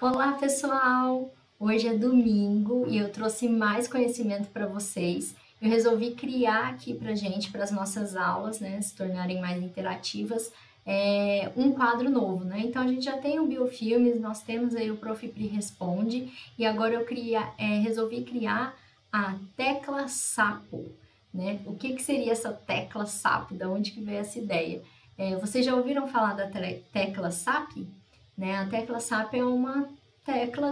Olá, pessoal! Hoje é domingo e eu trouxe mais conhecimento para vocês. Eu resolvi criar aqui para gente, para as nossas aulas, né, se tornarem mais interativas, um quadro novo, né? Então a gente já tem o Biofilmes, nós temos aí o Prof. Pri Responde e agora eu resolvi criar a tecla sapo, né? O que seria essa tecla sapo? Da onde que veio essa ideia? Vocês já ouviram falar da tecla SAP? Né? A tecla SAP é uma tecla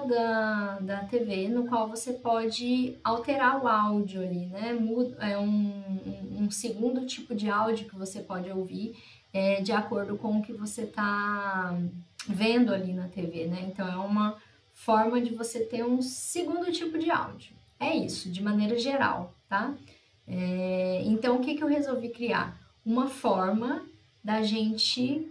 da TV no qual você pode alterar o áudio ali, né? É um segundo tipo de áudio que você pode ouvir de acordo com o que você está vendo ali na TV, né? Então é uma forma de você ter um segundo tipo de áudio. É isso, de maneira geral, tá? Então o que eu resolvi criar? Uma forma da gente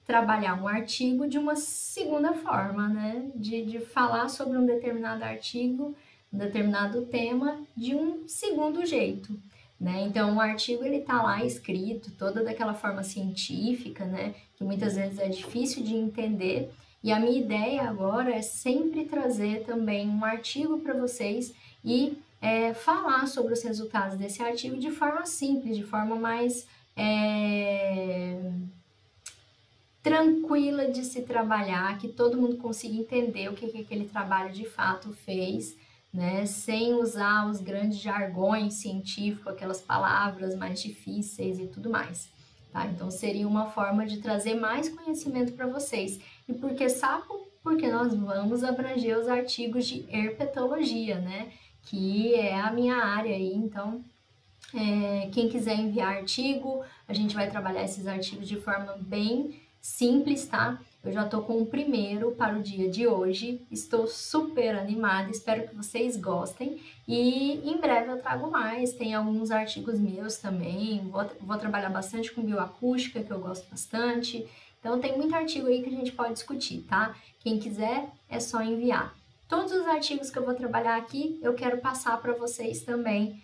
trabalhar um artigo de uma segunda forma, né? De falar sobre um determinado artigo, um determinado tema, de um segundo jeito, né? Então, o artigo ele tá lá escrito, toda daquela forma científica, né? Que muitas vezes é difícil de entender. E a minha ideia agora é sempre trazer também um artigo para vocês e falar sobre os resultados desse artigo de forma simples, de forma mais tranquila de se trabalhar, que todo mundo consiga entender o que aquele trabalho de fato fez, né? Sem usar os grandes jargões científicos, aquelas palavras mais difíceis e tudo mais. Tá? Então seria uma forma de trazer mais conhecimento para vocês. E por que sapo? Porque nós vamos abranger os artigos de herpetologia, né? Que é a minha área aí, então quem quiser enviar artigo, a gente vai trabalhar esses artigos de forma bem simples, tá? Eu já tô com o primeiro para o dia de hoje, estou super animada, espero que vocês gostem e em breve eu trago mais, tem alguns artigos meus também, vou trabalhar bastante com bioacústica, que eu gosto bastante, então tem muito artigo aí que a gente pode discutir, tá? Quem quiser é só enviar. Todos os artigos que eu vou trabalhar aqui, eu quero passar para vocês também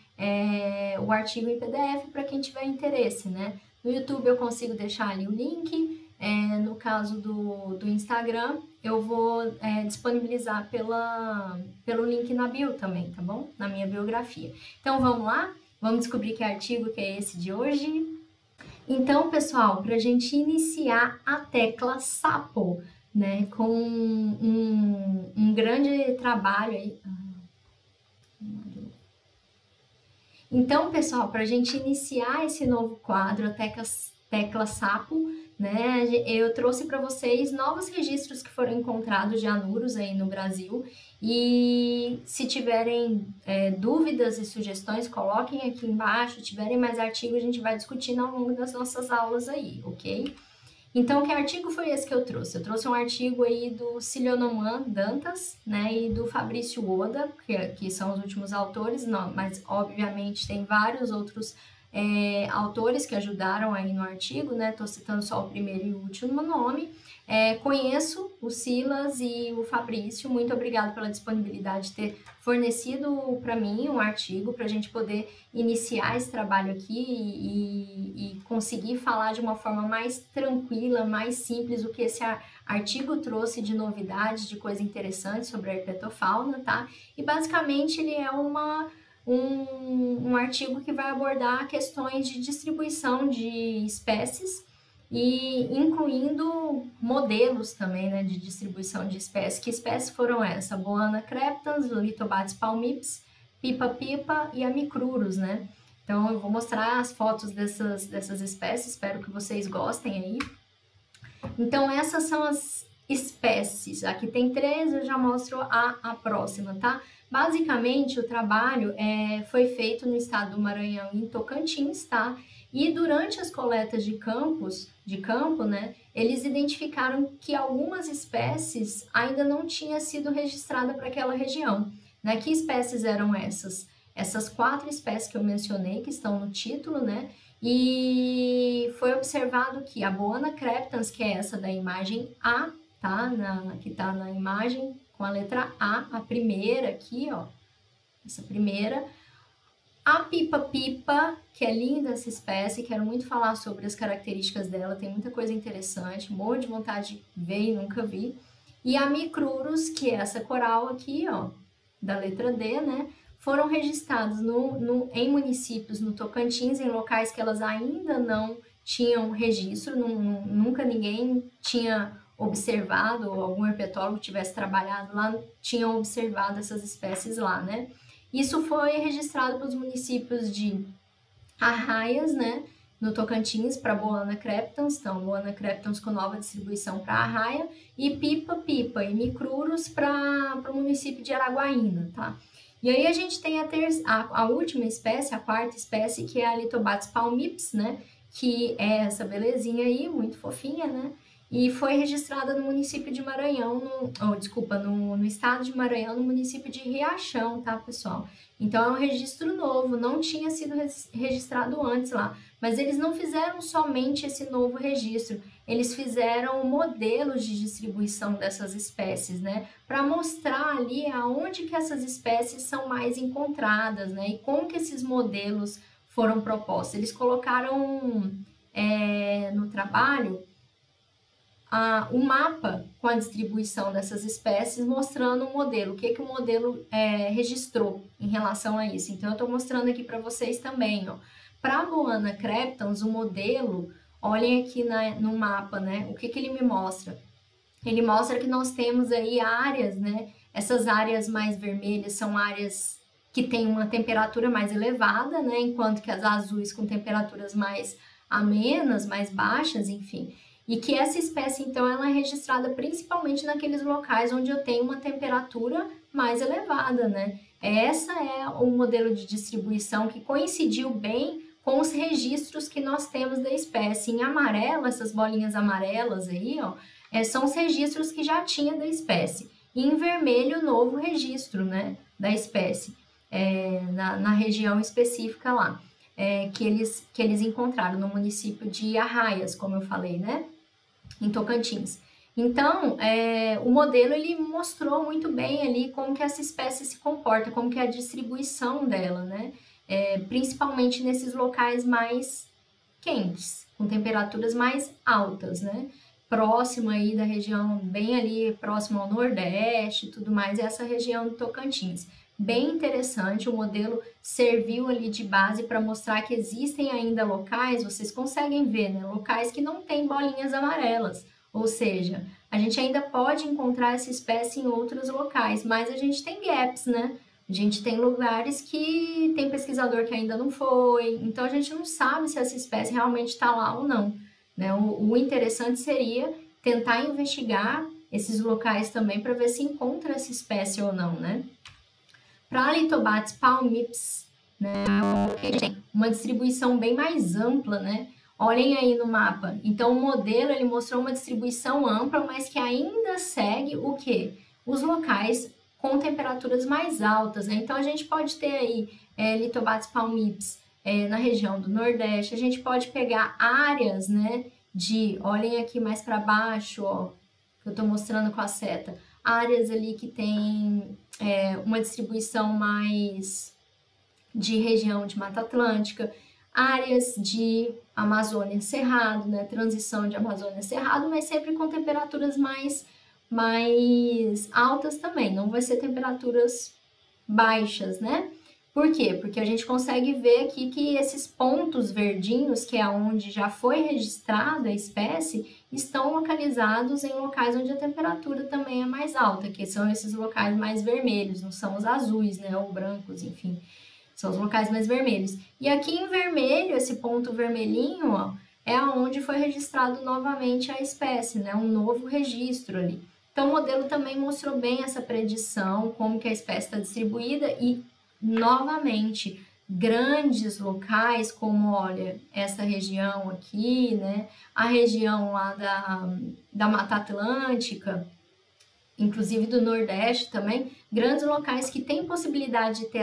o artigo em PDF para quem tiver interesse, né? No YouTube eu consigo deixar ali o link, no caso do Instagram, eu vou disponibilizar pelo link na bio também, tá bom? Na minha biografia. Então vamos lá? Vamos descobrir que artigo que é esse de hoje? Então, pessoal, para a gente iniciar a tecla sapo, né? Com um grande trabalho aí. Então, pessoal, para a gente iniciar esse novo quadro, a tecla sapo, né, eu trouxe para vocês novos registros que foram encontrados de anuros aí no Brasil. E se tiverem dúvidas e sugestões, coloquem aqui embaixo. Se tiverem mais artigos, a gente vai discutindo ao longo das nossas aulas aí, ok? Então, que artigo foi esse que eu trouxe? Eu trouxe um artigo aí do Silionoman Dantas, né, e do Fabrício Oda, que são os últimos autores, não, mas obviamente tem vários outros autores que ajudaram aí no artigo, né, tô citando só o primeiro e o último nome. Conheço o Silas e o Fabrício, muito obrigado pela disponibilidade de ter fornecido para mim um artigo para a gente poder iniciar esse trabalho aqui e conseguir falar de uma forma mais tranquila, mais simples o que esse artigo trouxe de novidades, de coisa interessante sobre a herpetofauna, tá? E basicamente ele é um artigo que vai abordar questões de distribuição de espécies e incluindo modelos também, né, de distribuição de espécies. Que espécies foram essas? Boana creptans, Litobates palmips, pipa-pipa e amicrurus, né? Então eu vou mostrar as fotos dessas espécies, espero que vocês gostem aí. Então essas são as espécies. Aqui tem 3, eu já mostro a próxima, tá? Basicamente o trabalho foi feito no estado do Maranhão, em Tocantins, tá? E durante as coletas de campo, né, eles identificaram que algumas espécies ainda não tinham sido registradas para aquela região. Né? Que espécies eram essas? Essas 4 espécies que eu mencionei, que estão no título, né? E foi observado que a Boana creptans, que é essa da imagem A, tá? Que está na imagem com a letra A primeira aqui, ó, essa primeira. A pipa-pipa, que é linda essa espécie, quero muito falar sobre as características dela, tem muita coisa interessante, morro de vontade de ver e nunca vi. E a Micrurus, que é essa coral aqui, ó, da letra D, né? Foram registrados em municípios no Tocantins, em locais que elas ainda não tinham registro, nunca ninguém tinha observado, ou algum herpetólogo tivesse trabalhado lá, tinham observado essas espécies lá, né? Isso foi registrado para os municípios de Arraias, né, no Tocantins, para Boana crepitans, então Boana crepitans com nova distribuição para Arraia, e Pipa e Micrurus para o município de Araguaína, tá? E aí a gente tem a última espécie, a quarta espécie, que é a Litobates palmips, né, que é essa belezinha aí, muito fofinha, né? E foi registrada no município de Maranhão, no estado de Maranhão, no município de Riachão, tá, pessoal? Então é um registro novo, não tinha sido registrado antes lá. Mas eles não fizeram somente esse novo registro, eles fizeram modelos de distribuição dessas espécies, né? Para mostrar ali aonde que essas espécies são mais encontradas, né? E como que esses modelos foram propostos. Eles colocaram no trabalho o mapa com a distribuição dessas espécies, mostrando o modelo, o que o modelo registrou em relação a isso. Então, eu estou mostrando aqui para vocês também, ó. Para a Boana crepitans, o modelo, olhem aqui no mapa, né? O que ele me mostra? Ele mostra que nós temos aí áreas, né? Essas áreas mais vermelhas são áreas que têm uma temperatura mais elevada, né? Enquanto que as azuis com temperaturas mais amenas, mais baixas, enfim. E que essa espécie, então, ela é registrada principalmente naqueles locais onde eu tenho uma temperatura mais elevada, né? Essa é o modelo de distribuição que coincidiu bem com os registros que nós temos da espécie. Em amarelo, essas bolinhas amarelas aí, ó, são os registros que já tinha da espécie. E em vermelho, o novo registro, né, da espécie, na região específica lá, que eles encontraram no município de Arraias, como eu falei, né? Em Tocantins. Então, o modelo ele mostrou muito bem ali como que essa espécie se comporta, como que é a distribuição dela, né? Principalmente nesses locais mais quentes, com temperaturas mais altas, né? Próximo aí da região, bem ali próximo ao Nordeste e tudo mais, essa região do Tocantins. Bem interessante, o modelo serviu ali de base para mostrar que existem ainda locais, vocês conseguem ver, né? Locais que não tem bolinhas amarelas, ou seja, a gente ainda pode encontrar essa espécie em outros locais, mas a gente tem gaps, né? A gente tem lugares que tem pesquisador que ainda não foi, então a gente não sabe se essa espécie realmente está lá ou não, né? O interessante seria tentar investigar esses locais também para ver se encontra essa espécie ou não, né? Para a Litobates palmips, né, a gente tem uma distribuição bem mais ampla, né? Olhem aí no mapa. Então, o modelo ele mostrou uma distribuição ampla, mas que ainda segue o quê? Os locais com temperaturas mais altas, né? Então, a gente pode ter aí Litobates palmips na região do Nordeste. A gente pode pegar áreas, né? Olhem aqui mais para baixo, ó, que eu estou mostrando com a seta. Áreas ali que tem uma distribuição mais de região de Mata Atlântica, áreas de Amazônia Cerrado, né? Transição de Amazônia Cerrado, mas sempre com temperaturas mais altas também, não vai ser temperaturas baixas, né? Por quê? Porque a gente consegue ver aqui que esses pontos verdinhos, que é onde já foi registrada a espécie, estão localizados em locais onde a temperatura também é mais alta, que são esses locais mais vermelhos, não são os azuis, né, ou brancos, enfim, são os locais mais vermelhos. E aqui em vermelho, esse ponto vermelhinho, ó, é onde foi registrado novamente a espécie, né, um novo registro ali. Então, o modelo também mostrou bem essa predição, como que a espécie está distribuída e novamente, grandes locais, como, olha, essa região aqui, né, a região lá da Mata Atlântica, inclusive do Nordeste também, grandes locais que têm possibilidade de ter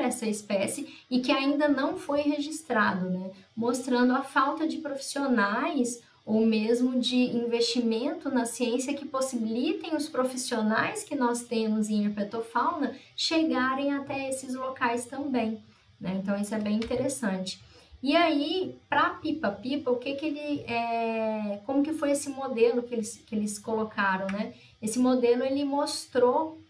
essa espécie e que ainda não foi registrado, né, mostrando a falta de profissionais ou mesmo de investimento na ciência que possibilitem os profissionais que nós temos em herpetofauna chegarem até esses locais também, né? Então, isso é bem interessante. E aí, para pipa-pipa, o que que ele como que foi esse modelo que eles colocaram, né? Esse modelo ele mostrou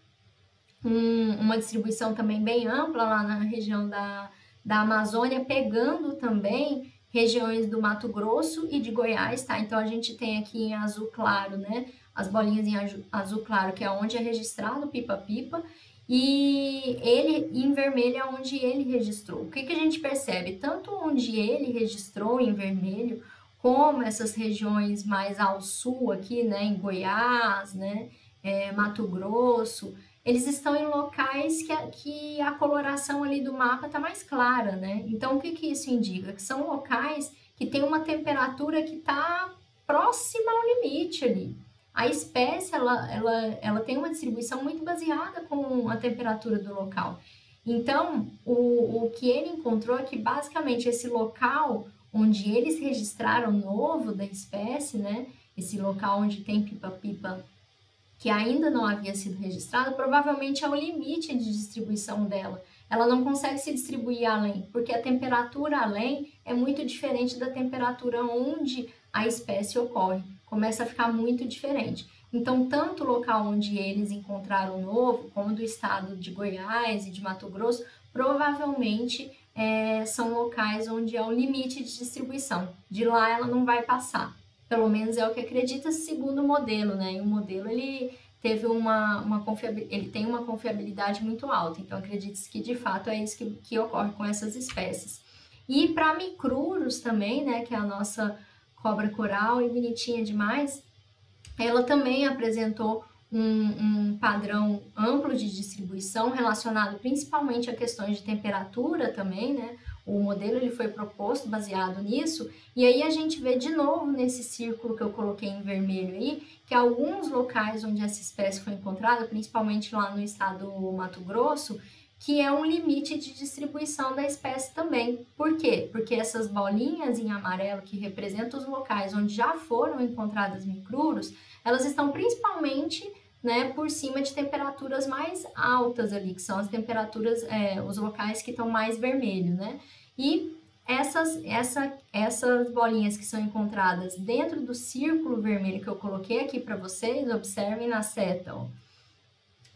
uma distribuição também bem ampla lá na região da Amazônia, pegando também regiões do Mato Grosso e de Goiás, tá? Então a gente tem aqui em azul claro, né? As bolinhas em azul claro, que é onde é registrado o pipa-pipa, e ele em vermelho é onde ele registrou. O que que a gente percebe? Tanto onde ele registrou em vermelho, como essas regiões mais ao sul aqui, né? Em Goiás, né? Mato Grosso, eles estão em locais que a coloração ali do mapa está mais clara, né? Então, o que que isso indica? Que são locais que tem uma temperatura que está próxima ao limite ali. A espécie, ela tem uma distribuição muito baseada com a temperatura do local. Então, o que ele encontrou é que, basicamente, esse local onde eles registraram o novo da espécie, né? Esse local onde tem pipa-pipa que ainda não havia sido registrada, provavelmente é o limite de distribuição dela. Ela não consegue se distribuir além, porque a temperatura além é muito diferente da temperatura onde a espécie ocorre. Começa a ficar muito diferente. Então, tanto o local onde eles encontraram o novo, como do estado de Goiás e de Mato Grosso, provavelmente são locais onde é o limite de distribuição. De lá ela não vai passar. Pelo menos é o que acredita segundo o modelo, né? E o modelo ele teve ele tem uma confiabilidade muito alta, então acredita-se que de fato é isso que ocorre com essas espécies. E para micrurus também, né? Que é a nossa cobra coral e bonitinha demais, ela também apresentou um padrão amplo de distribuição relacionado principalmente a questões de temperatura também, né? O modelo ele foi proposto baseado nisso, e aí a gente vê de novo nesse círculo que eu coloquei em vermelho aí, que alguns locais onde essa espécie foi encontrada, principalmente lá no estado do Mato Grosso, que é um limite de distribuição da espécie também. Por quê? Porque essas bolinhas em amarelo que representam os locais onde já foram encontradas micrurus, elas estão principalmente, né, por cima de temperaturas mais altas ali, que são as temperaturas, os locais que estão mais vermelhos, né? E essas bolinhas que são encontradas dentro do círculo vermelho que eu coloquei aqui para vocês, observem na seta, ó.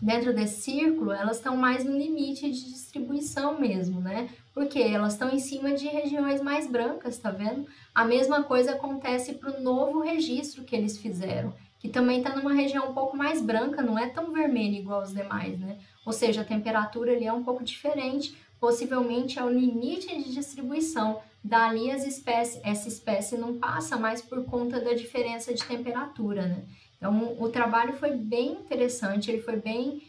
Dentro desse círculo, elas estão mais no limite de distribuição mesmo, né? Porque elas estão em cima de regiões mais brancas, tá vendo? A mesma coisa acontece para o novo registro que eles fizeram, que também está numa região um pouco mais branca, não é tão vermelha igual os demais, né? Ou seja, a temperatura ali é um pouco diferente, possivelmente é o limite de distribuição. Dali essa espécie não passa mais por conta da diferença de temperatura, né? Então, o trabalho foi bem interessante, ele foi bem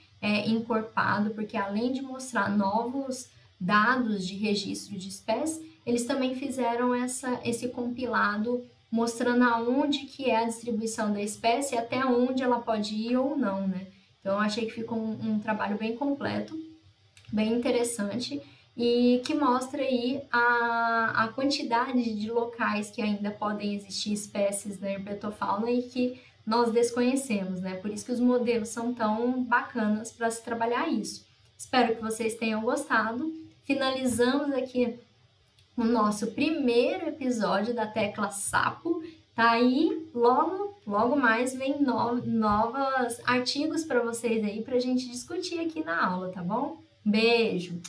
encorpado, porque além de mostrar novos dados de registro de espécies, eles também fizeram esse compilado mostrando aonde que é a distribuição da espécie e até onde ela pode ir ou não, né? Então, eu achei que ficou um trabalho bem completo, bem interessante, e que mostra aí a quantidade de locais que ainda podem existir espécies da herpetofauna e que nós desconhecemos, né? Por isso que os modelos são tão bacanas para se trabalhar isso. Espero que vocês tenham gostado. Finalizamos aqui o nosso primeiro episódio da tecla sapo. Tá aí, logo mais vem novos artigos para vocês aí para a gente discutir aqui na aula, tá bom? Beijo!